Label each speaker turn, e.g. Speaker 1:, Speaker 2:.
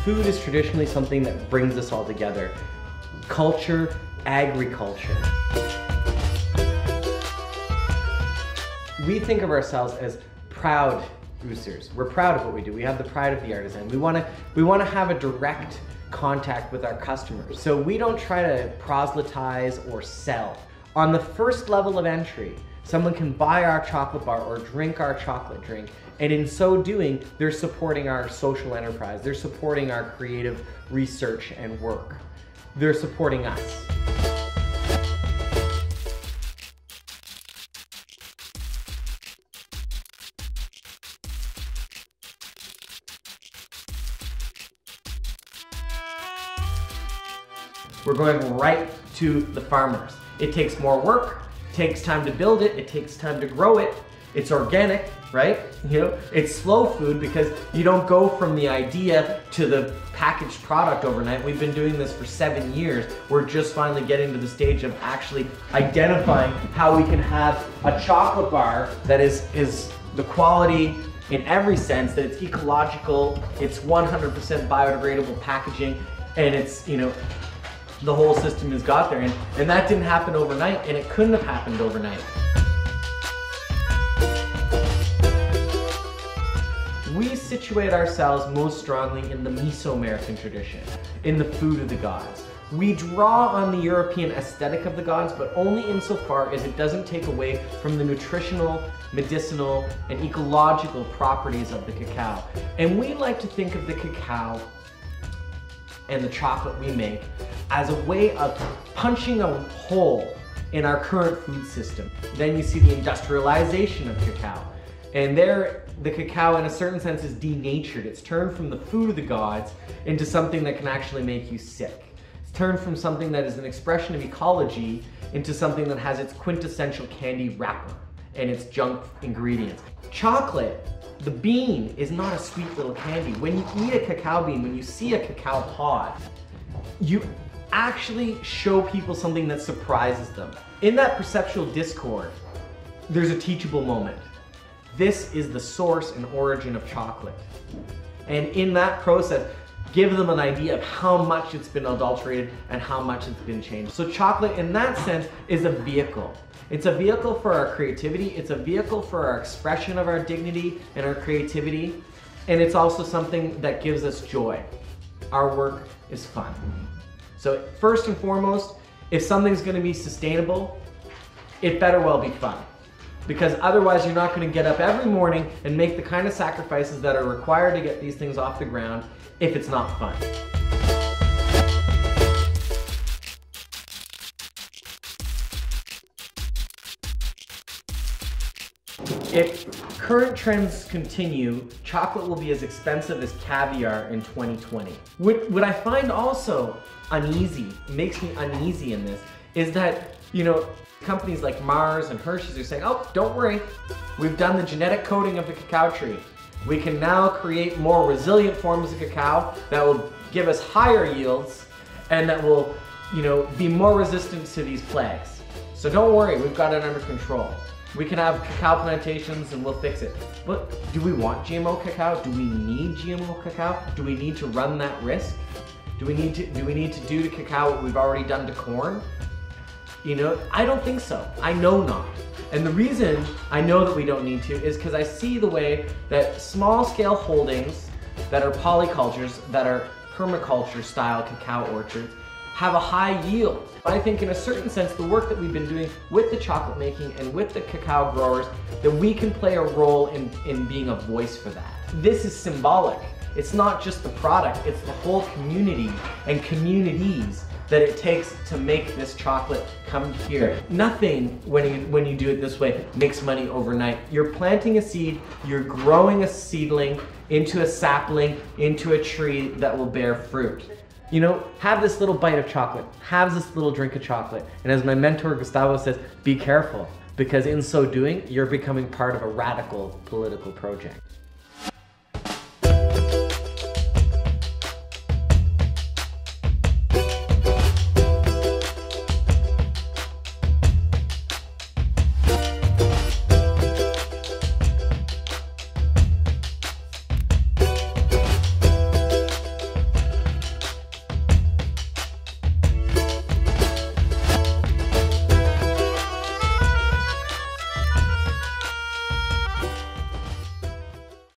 Speaker 1: food is traditionally something that brings us all together. Culture, agriculture. We think of ourselves as proud producers. We're proud of what we do. We have the pride of the artisan. We want to have a direct contact with our customers. So we don't try to proselytize or sell. On the first level of entry, someone can buy our chocolate bar or drink our chocolate drink, and in so doing, they're supporting our social enterprise. They're supporting our creative research and work. They're supporting us. We're going right to the farmers. It takes more work, it takes time to build it, it takes time to grow it. It's organic, right? You know, it's slow food because you don't go from the idea to the packaged product overnight. We've been doing this for 7 years. We're just finally getting to the stage of actually identifying how we can have a chocolate bar that is the quality in every sense, that it's ecological, it's 100% biodegradable packaging, and it's, you know, the whole system has got there. And that didn't happen overnight, and it couldn't have happened overnight. We situate ourselves most strongly in the Mesoamerican tradition, in the food of the gods. We draw on the European aesthetic of the gods, but only insofar as it doesn't take away from the nutritional, medicinal, and ecological properties of the cacao. And we like to think of the cacao and the chocolate we make as a way of punching a hole in our current food system. Then you see the industrialization of cacao. And there, the cacao in a certain sense is denatured. It's turned from the food of the gods into something that can actually make you sick. It's turned from something that is an expression of ecology into something that has its quintessential candy wrapper and its junk ingredients. Chocolate, the bean, is not a sweet little candy. When you eat a cacao bean, when you see a cacao pod, you actually show people something that surprises them. In that perceptual discord, there's a teachable moment. This is the source and origin of chocolate. And in that process, give them an idea of how much it's been adulterated and how much it's been changed. So chocolate, in that sense, is a vehicle. It's a vehicle for our creativity. It's a vehicle for our expression of our dignity and our creativity. And it's also something that gives us joy. Our work is fun. So first and foremost, if something's going to be sustainable, it better well be fun. Because otherwise you're not going to get up every morning and make the kind of sacrifices that are required to get these things off the ground if it's not fun. If current trends continue, chocolate will be as expensive as caviar in 2020. What I find also uneasy, makes me uneasy in this, is that, you know, companies like Mars and Hershey's are saying, oh, don't worry, we've done the genetic coding of the cacao tree. We can now create more resilient forms of cacao that will give us higher yields and that will, you know, be more resistant to these plagues. So don't worry, we've got it under control. We can have cacao plantations and we'll fix it. But do we want GMO cacao? Do we need GMO cacao? Do we need to run that risk? Do we need to do to cacao what we've already done to corn? You know, I don't think so. I know not. And the reason I know that we don't need to is because I see the way that small scale holdings that are polycultures, that are permaculture style cacao orchards, have a high yield. But I think in a certain sense, the work that we've been doing with the chocolate making and with the cacao growers, that we can play a role in being a voice for that. This is symbolic. It's not just the product, it's the whole community and communities that it takes to make this chocolate come here. Nothing, when you do it this way, makes money overnight. You're planting a seed, you're growing a seedling into a sapling, into a tree that will bear fruit. You know, have this little bite of chocolate, have this little drink of chocolate, and as my mentor Gustavo says, be careful, because in so doing, you're becoming part of a radical political project.